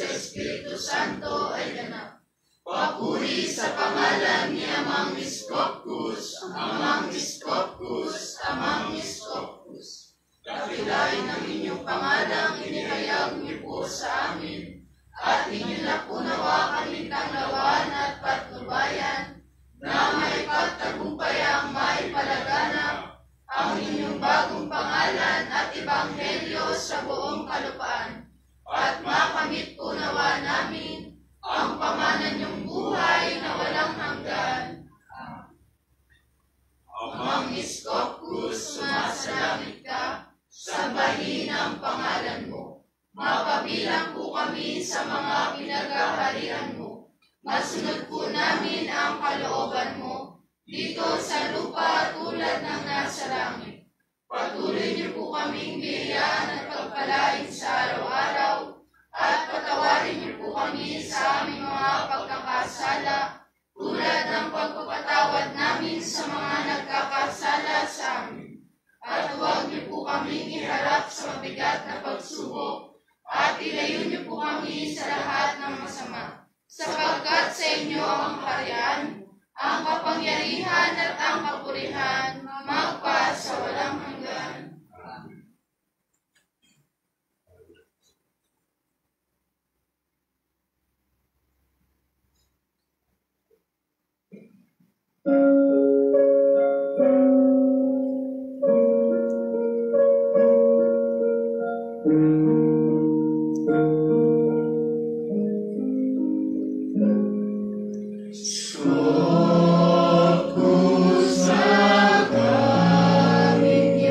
sa Espiritu Santo ay ganap. Papuri sa pangalan ni Amang Iskopkus, Amang Iskopkus, Amang Iskopkus. Dakilain ang inyong pangalang inihayag niyo po sa amin, at inyo na po nawa kaming tanglawan at patnubayan, na may pagtagumpayang maipalaganap ang inyong bagong pangalan at ebanghelyo sa buong kalupaan. At makamit po nawa namin ang pamanan niyong buhay na walang hanggan. Amang Iskopkus, sumasalangit ka, sambahin ang pangalan mo. Mapabilang po kami sa mga pinaghaharian mo. Masunod po namin ang kalooban mo dito sa lupa tulad ng nasa langit. Patuloy niyo po kaming biyayaan at pagpalain sa araw-araw, at patawarin niyo po kami sa aming mga pagkakasala tulad ng pagpapatawad namin sa mga nagkakasala sa amin. At huwag niyo po kaming iharap sa mabigat na pagsubok, at ilayo niyo po kami sa lahat ng masama. Sapagkat sa inyo ang kaharian, ang kapangyarihan at ang kapurihan, magpa sa walang hanggan. Skopkus sa kami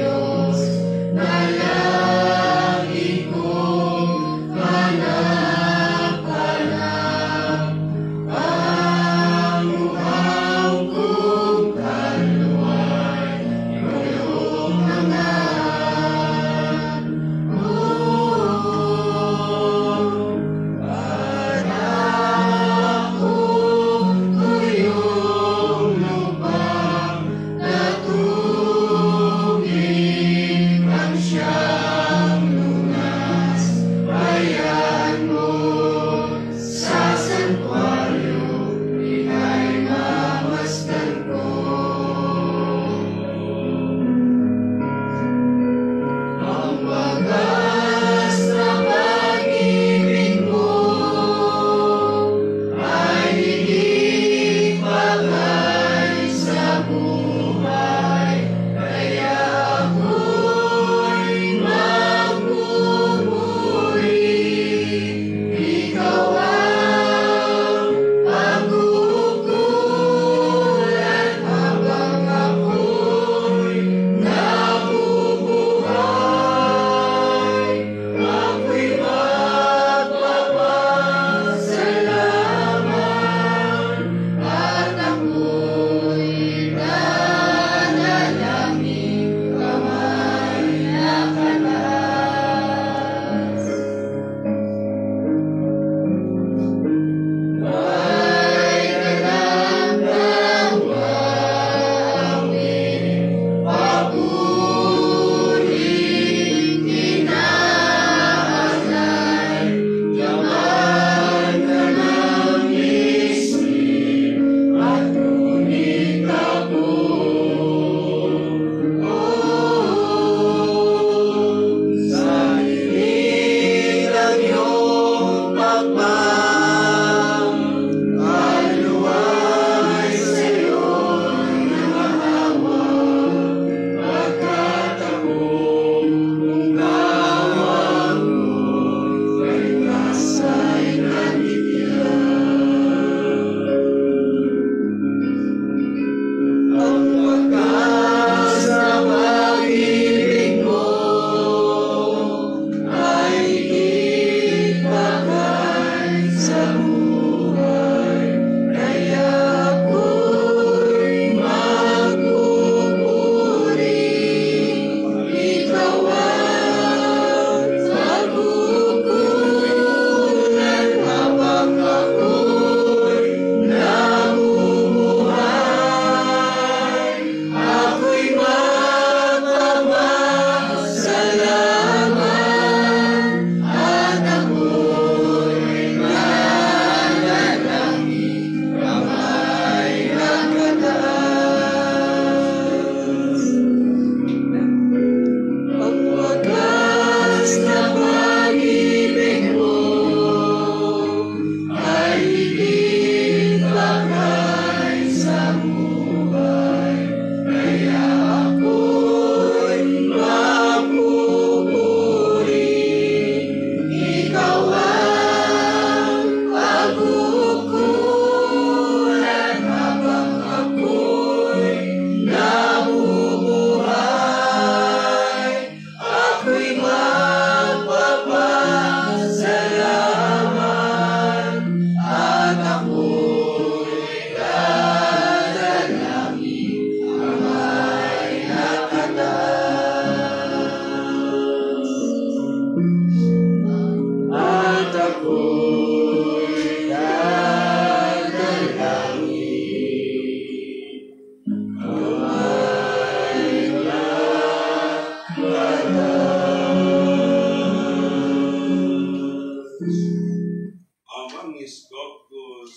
ako'y dadalangin. Amay lakas. Amang Iskoptos,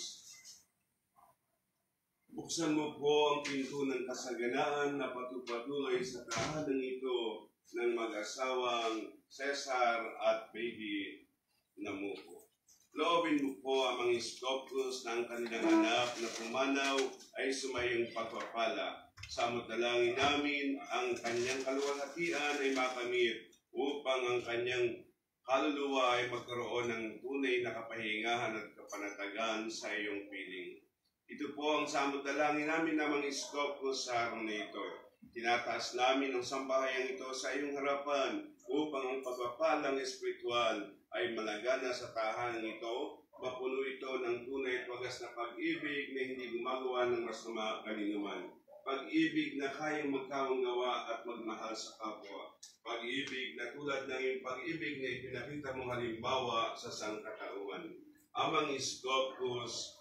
buksan mo po ang pinto ng kasaganaan na patupatuloy sa tahanang ito ng mag-asawang Cesar at Baby Namuko. Loobin mo po ang mga Iskoptos na ang kanilang anak na pumanaw ay sumayong pagpapala. Samot-dalangin namin ang kanyang kaluwalhatian ay makamit upang ang kanyang kaluluwa ay magkaroon ng tunay na kapahingahan at kapanatagan sa iyong piling. Ito po ang samot-dalangin namin na mga Iskoptos sa araw na ito. Tinataas namin ang sambahayang ito sa iyong harapan upang ang pagpapalang espiritual ay malagana sa tahanan ito, mapuno ito ng tunay at wagas na pag-ibig na hindi gumagawa ng masama kaninuman. Pag-ibig na kayang magkawanggawa at magmahal sa kapwa. Pag-ibig na tulad ng iyong pag-ibig na ipinakita mong halimbawa sa sangkatauhan. Amang Iskoptos,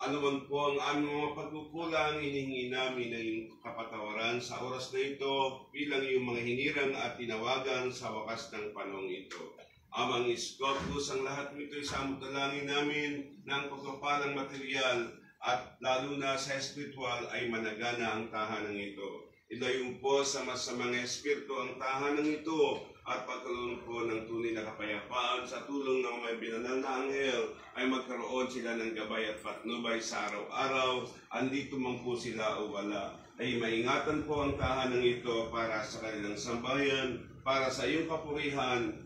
anuman po ang aming mga pagkukulang, hinihingi namin ng iyong kapatawaran sa oras na ito bilang iyong mga hinirang at tinawagan sa wakas ng panahong ito. Amang Iskoptos, ang lahat nito ay samot-dalangin namin ng pagpapalang material at lalo na sa espiritual ay managana ang tahanang ito. Ilayon po sa masamang espiritu ang tahanang ito at pagkaroon po ng tunay na kapayapaan sa tulong ng mga binanal na anghel ay magkaroon sila ng gabay at patnubay sa araw-araw, andito man po sila o wala. Ay maingatan po ang tahanang ito para sa kanilang sambayan, para sa iyong kapurihan,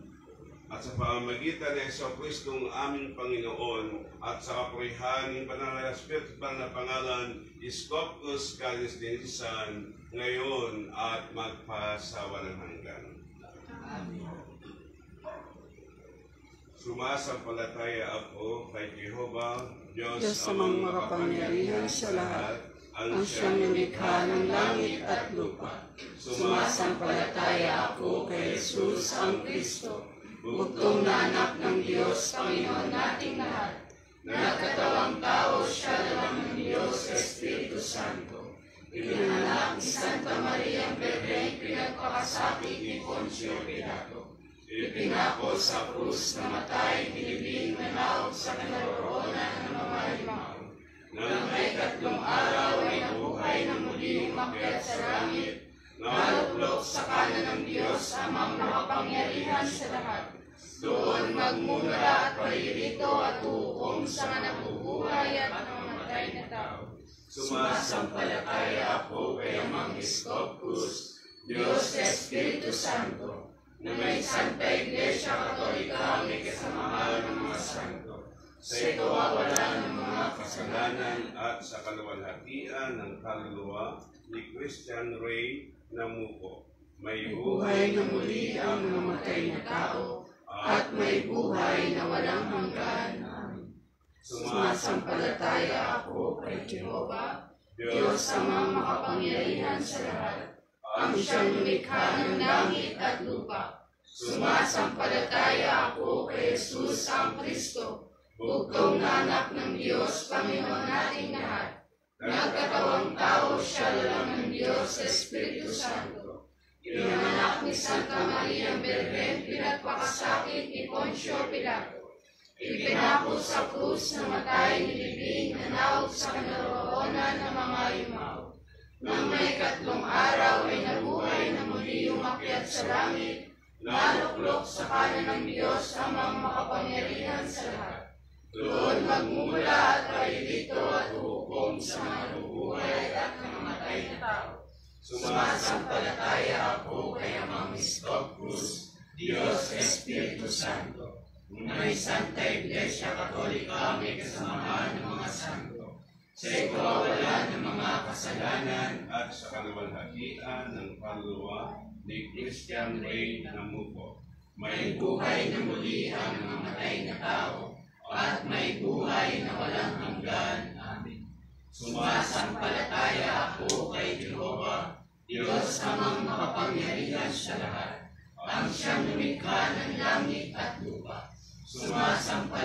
at sa pamamagitan ng Jesucristong aming Panginoon at sa kapurihan ng Banal na Espiritu na pangalan, Iskoptos Calles Dinisan, ngayon at magpasawalang hanggan. Amen. Sumasampalataya ako kay Jehova, Diyos amang makapangyarihan sa lahat, ang siyang nilikha ng langit at lupa. Sumasampalataya ako kay Jesus ang Kristo, bugtong na anak ng Diyos, Panginoon nating lahat. Nagkatawang tao siya lang ng Diyos, Espiritu Santo. Ipinanganak ni Santa Maria Bergen, pinagpakasakit ni Poncio Pilato. Ipinako sa krus, namatay, binibing, nanaog sa kinaroroonan ng mga halimaw. Nang may 3 araw ay nabuhay na muli, umakyat sa langit, naluklok sa kanan ng Diyos, amang makapangyarihan sa lahat. Doon magmumula at paririto at hukom sa mga nabubuhay at namamatay na tao. Sumasampalataya ako kay amang Iskoptos, Diyos Espiritu Santo, na may Santa Iglesia Katolika, may kasamahan ng mga santo, sa ikawawalan ng mga kasalanan at sa kaluwalhatian ng kaluluwa ni Christian Ray Namuko. May buhay na muli ang namatay na tao, at may buhay na walang hanggan. Amen. Sumasampalataya ako kay Jehova, Diyos amang makapangyarihan sa lahat, ang siyang lumikha ng langit at lupa. Sumasampalataya ako kay Jesus ang Kristo, bugtong na anak ng Diyos, Panginoon nating lahat. Nagkatawang tao siya lang ng Diyos, Espiritu Santo. Pinanganak ni Santa Maria Bergen, pinagpakasakit ni Poncio Pilato. Ipinako sa krus, namatay, nilibing, nanaog sa kinaroroonan ng mga halimaw. Nang may 3 araw ay nabuhay na muli, umakyat sa langit, naluklok sa kanan ng Diyos, amang makapangyarihan sa lahat. Doon magmumula at paririto at hukom sa mga nabubuhay at namamatay na tao. Sumasampalataya ako kay amang Iskoptos, Diyos Espiritu Santo, may Santa Iglesia Katolika, may kasamahan ng mga santo, sa ikawawalan ng mga kasalanan at sa kaluwalhatian ng kaluluwa ni Christian Ray Namuko. May buhay na muli ang namatay na tao, at may buhay na walang hanggan. Amen. Sumasampalataya ako kay Jehova, Diyos amang makapangyarihan sa lahat, ang siyang lumikha ng langit at lupa. Sumasampalataya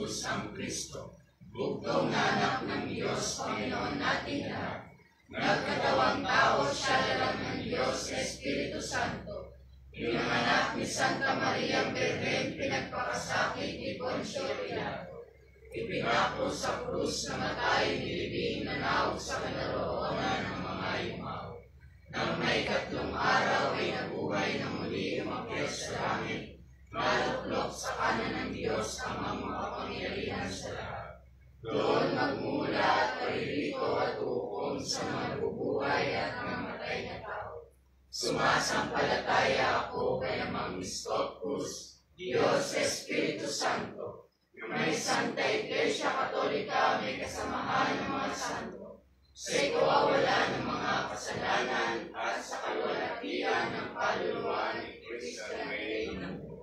Jesus ang Kristo, bugtong na anak ng Diyos, Panginoon nating lahat. Nagkatawang tao siya lalang ng Diyos, Espiritu Santo. Pinanganak ni Santa Maria Virgen, pinagpakasakit ni Poncio Pilato. Ipinako sa krus, namatay, nilibing, nanawag sa kalooban ng mga yumaw. Nang may 3 araw ay nabuhay na muli, umakyat sa langit, maluklok sa kanan ng Diyos ang makapangyarihan sa lahat. Doon magmula at paririto at hukom sa mga bubuhay at namatay na tao. Sumasampalataya ako kay Amang Cruz, Diyos Espiritu Santo, may Santa Iglesia Katolika, may kasamahan ng mga santo, sa ikawawalan ng mga kasalanan at sa kaluwalhatian ng kaluluwa ni Kristo na Rey ng buhay.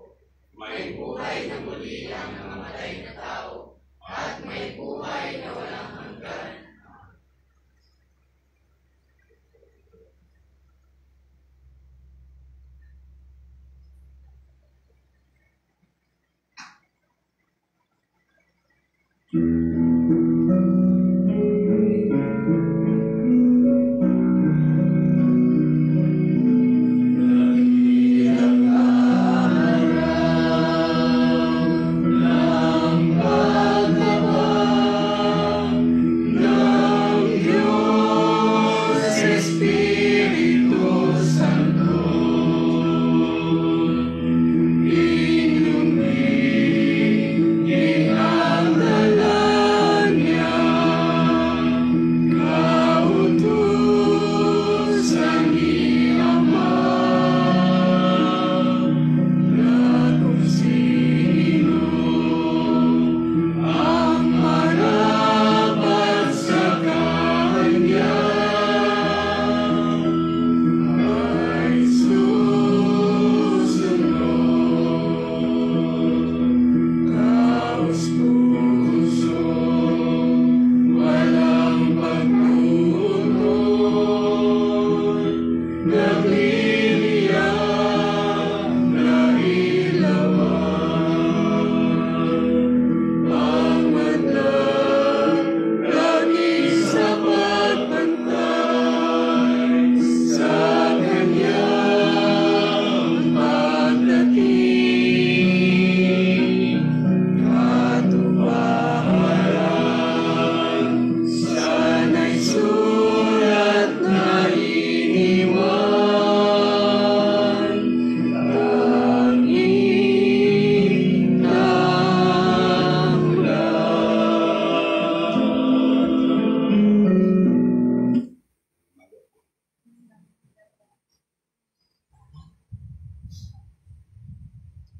May buhay na muli ang namatay na tao, at may buhay na walang hanggan.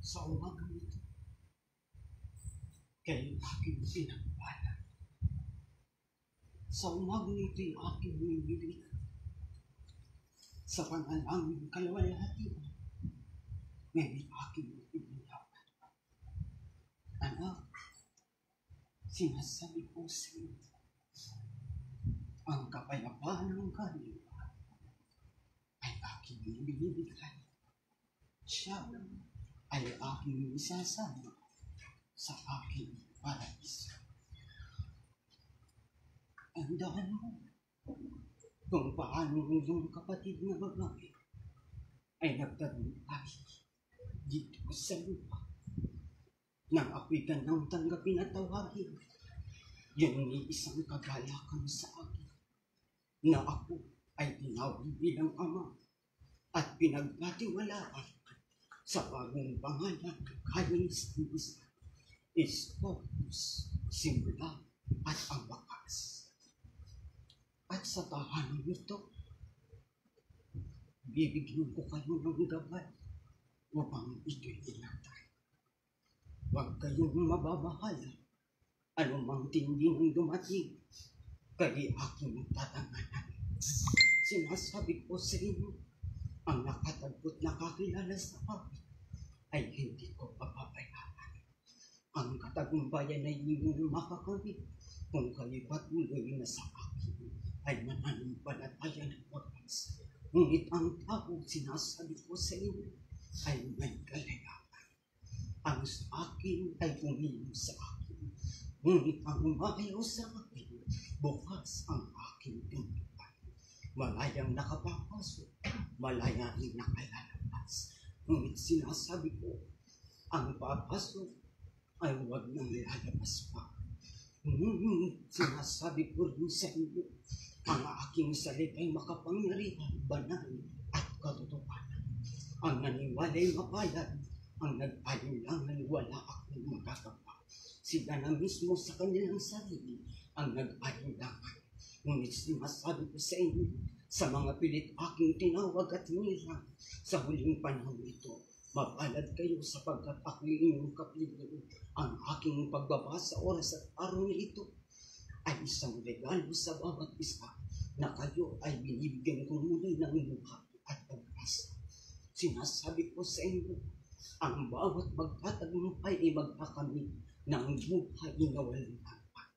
Sa umagang ito, kayo aking pinagpala. Sa umagang ito'y aking nililikan. Sa panalangin kaluwalhatian, ngayon aking inilapan. Anak, sinasabi ko sa iyo, ang kapayapaan ng kaluluwa ay aking binibigay. Siya ay aking isasama sa aking paraiso. Tandaan mo kung paano yung kapatid na babae ay nagtagumpay dito sa lupa. Nang ako'y ganang tanggapin at tawagin, yun ni isang kagalakan sa akin na ako ay tinawag bilang ama at pinagkatiwalaan sa bagong pangalan kayon sa isa, Ispocus, simula at ang wakas. At sa tahanan nito, bibigyan ko kayo ng gabay upang ito'y inatay. Huwag kayong mababahala, anumang tinding dumating, kaya aking tatanganan. Sinasabi ko sa inyo, ang nakatagpot na kakilala sa akin ay hindi ko papabayaan. Ang katagumpayan ay inyong makakamit kung kayo patuloy na sa akin ay mananampalataya ng wagas. Ngunit ang tao, sinasabi ko sa inyo, ay may kalayaan. Ang sa akin ay pumili sa akin. Ngunit ang umayaw sa akin, bukas ang aking pintuan. Malayang nakapapasok, malayang nakalalabas. Ngunit sinasabi ko, ang papasok ay huwag nang lalabas pa. Sinasabi ko rin sa inyo, ang aking salita'y makapangyarihan, banal at katotohanan. Ang naniwala'y mapalad, ang nag-alinlangan wala akong magagawa. Sila na mismo sa kanilang sarili ang nag-alinlangan. Ngunit sinasabi ko sa inyo, sa mga pilit aking tinawag at hinirang, sa huling panahon ito, mapalad kayo sapagkat ako'y inyong kapiling. Ang aking pagbaba sa oras at araw na ito ay isang regalo sa bawat isa na kayo ay binibigyan ko muli ng buhay at pag-asa. Sinasabi ko sa inyo, ang bawat magtatagumpay ay magkakamit ng buhay na walang hanggan.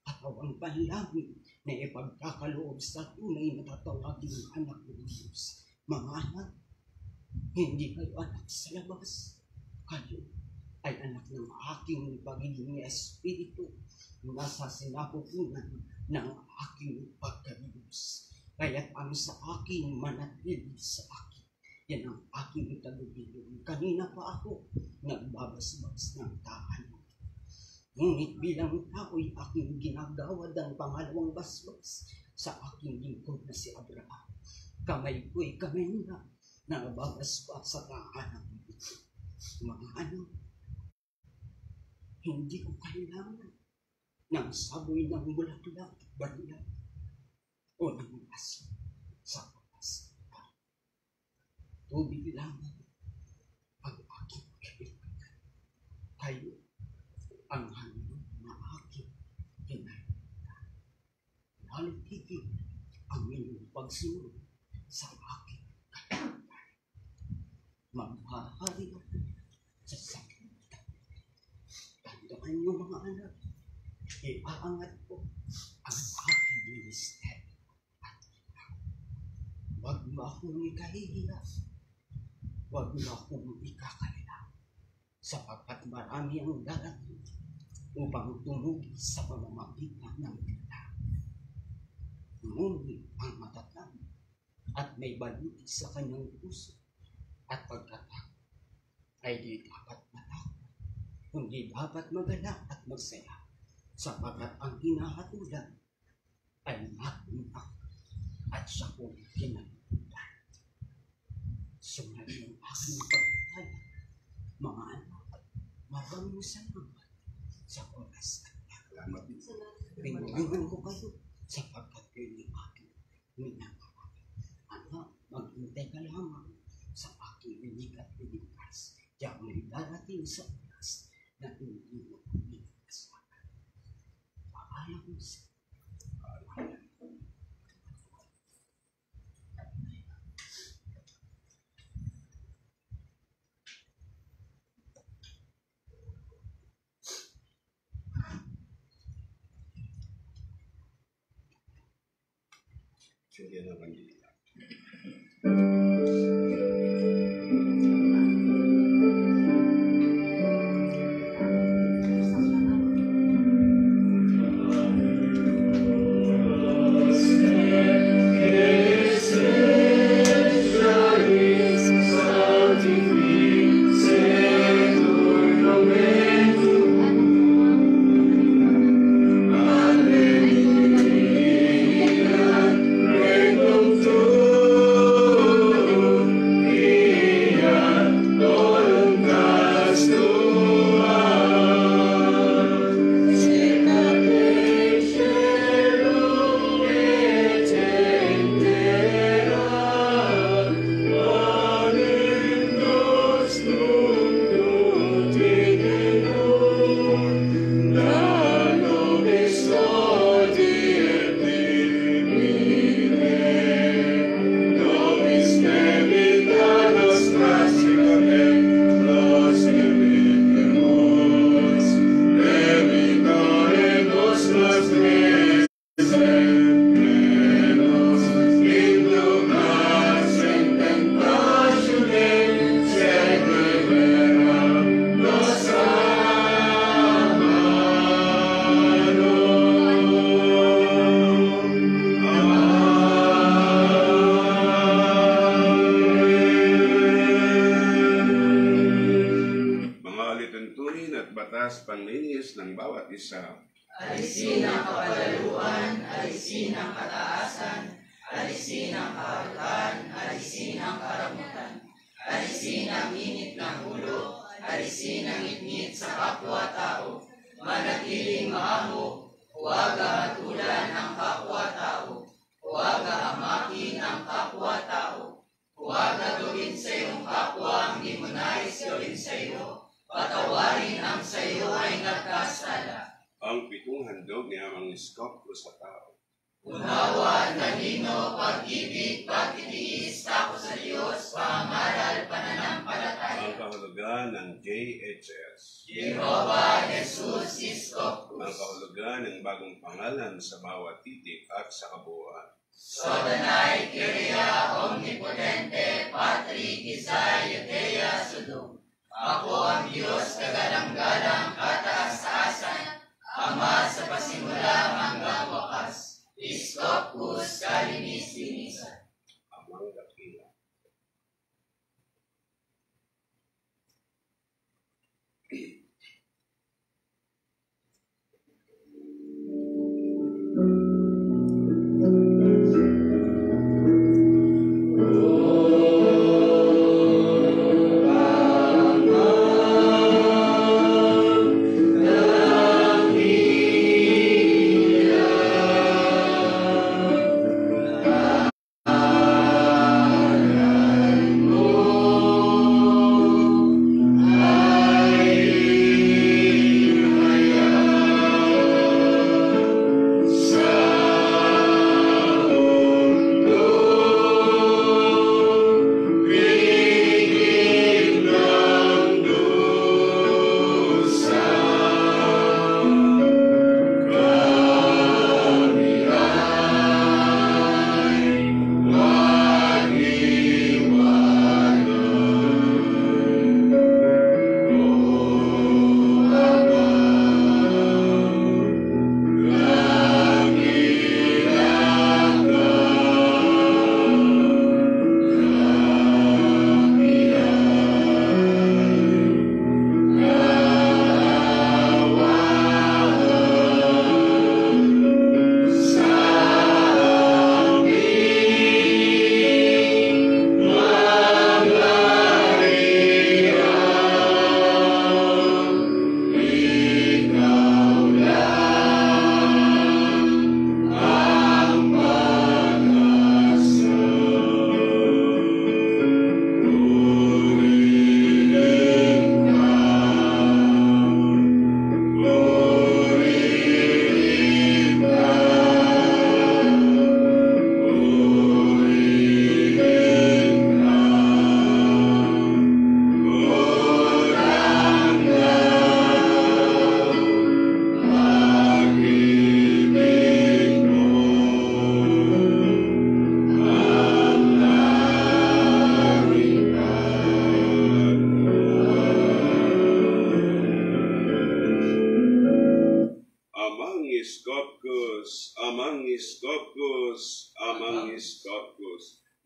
At ang panlangin na ipagkakaloob sa tunay na tatawaging anak ng Diyos. Mga anak, hindi kayo anak sa labas. Kayo ay anak ng aking pagiging espiritu na sa sinapupunan ng aking pagkabilos. Kaya't ang sa akin manatili sa akin. Yan ang aking tagubilog. Kanina pa ako nagbabasbas ng tahanan. Ngunit bilang tao'y aking ginagawad ang pangalawang basbas sa aking lingkod na si Abraham. Kamay ko'y kamay na nababasbas sa tahanan ito. Mga anak, hindi ko kailangan ng saboy ng bulaklak at barilan o ng asin sa patas. Tubig lamang ang aking kailangan. Kayo ang handog na aking pinagdaan. Lalo't higit ang inyong pagsunod sa aking kalagayan. Maghahari ako sa sakit. Tandaan niyo mga anak, iaangat ko ang aking ministeryo at ikaw. Huwag mo akong ikahihiya. Huwag mo akong ikakalila. Sapagkat marami ang darating upang tumugi sa pamamagitan ng kita. Ngunit ang matatag at may baluti sa kanyang puso at pagkatakot ay di dapat matakot, kundi dapat magalak at magsaya, sapagkat ang hinahatulan ay matumpak at siya kong kinalimutan. Sumayin ang aking pagkakaya, mga anak, maraming salamat sa oras at salamat. Rinungan ko kayo sapagkat yun yung aking minamahal. Anak, maghintay ka lamang sa aking binig at binigkas. Diyan may darating sa oras na hindi mo binigkasakan. Paalam mo sa Sige na kanila. Alleluia, at batas panlinis ng bawat isa. Alisin ang kapalaluan, alisin ang kataasan, alisin ang kahatulan, alisin ang karamutan, alisin ang init ng ulo, alisin ang itngit sa kapwa-tao, manatiling maamo, huwag hatulan ang kapwa-tao, huwag hamakin ang kapwa-tao, huwag gawin sa iyong kapwa ang di mo nais gawin sa iyo, patawarin ang sa iyo ay nagkasala. Ang pitong handog ni Amang Iskop sa tao. Unawa, talino, pag-ibig, pagtitiis, takot sa Diyos, pangaral, pananampalataya. Ang kahulugan ng JHS. Jehovah Jesus Iskopus. Ang kahulugan ng bagong pangalan sa bawat titik at sa kabuuan. Sodanay, Kyria, Omnipotente, Patri, Kisay, Yudea, Sodom. Ako ang Diyos, kagalang-galang, kataas-taasan, Ama sa pasimula hanggang wakas. Iskopus, kalinis-linisan. Amang dakila.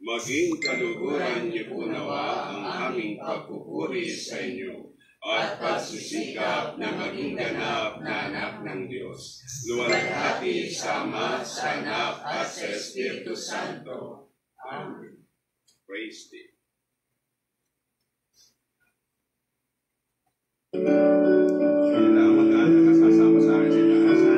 Maging kaluguran niyo po nawa ang aming pagpupuri sa inyo at pagsisikap na maging ganap na anak ng Diyos. Luwalhati sa Ama, sa Anak at sa Espiritu Santo. Amen. Praise Thee. Kailangan mag-anak kasasama sa akin sa taas, ha?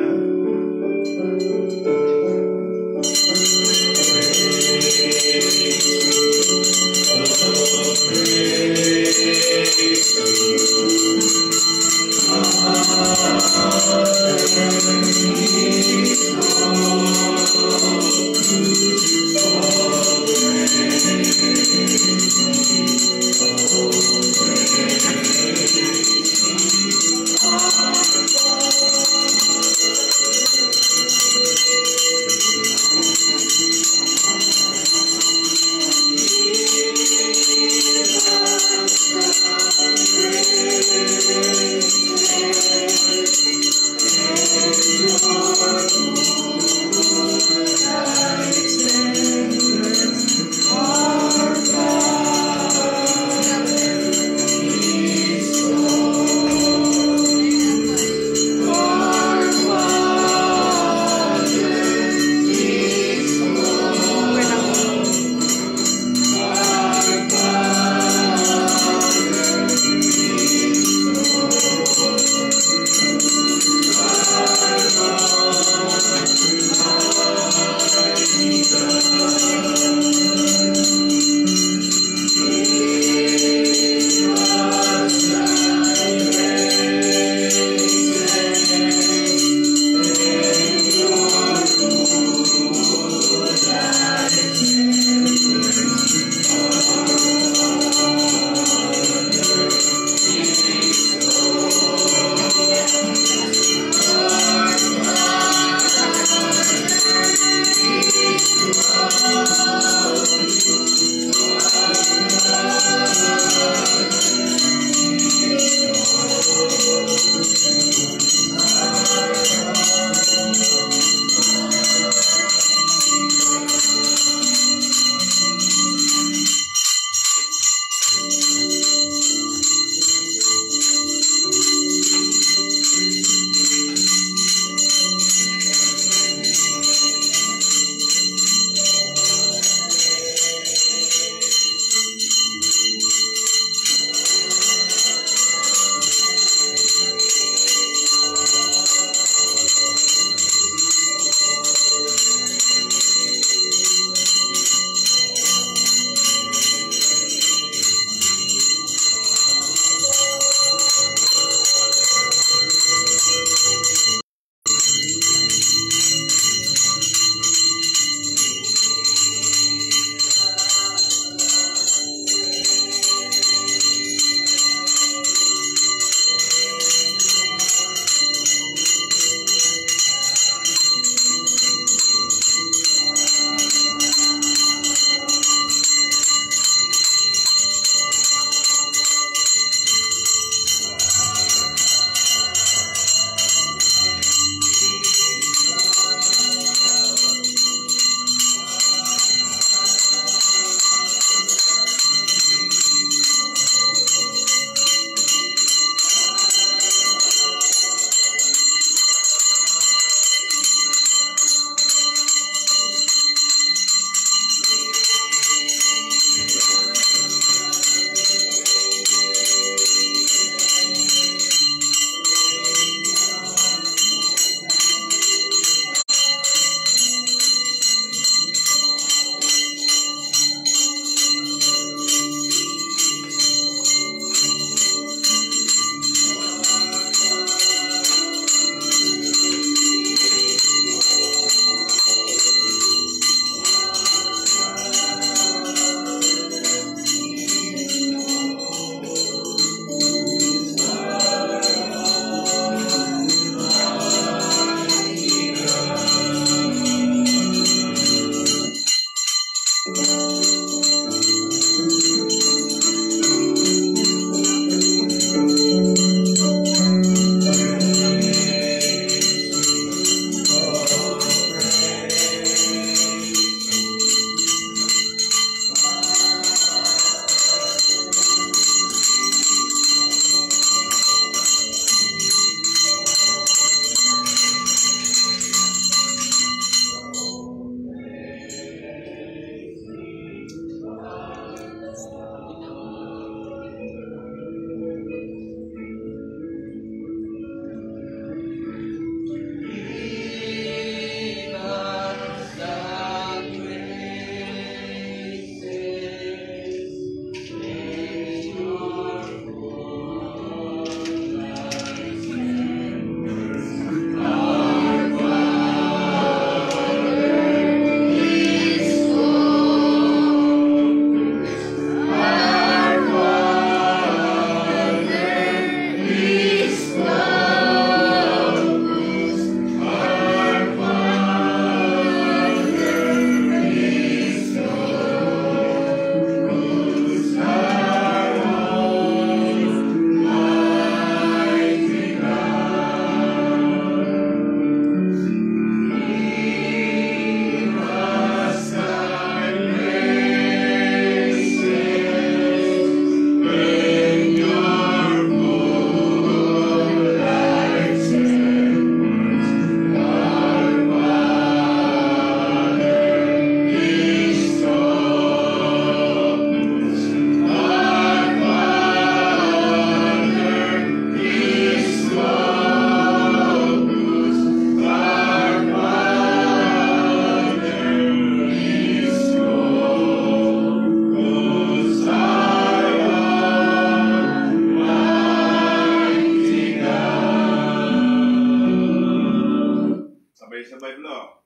Sabay-sabay, Blo.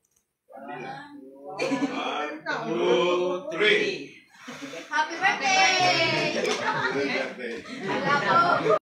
1, 2, 3. Happy birthday! Happy birthday. Wala po.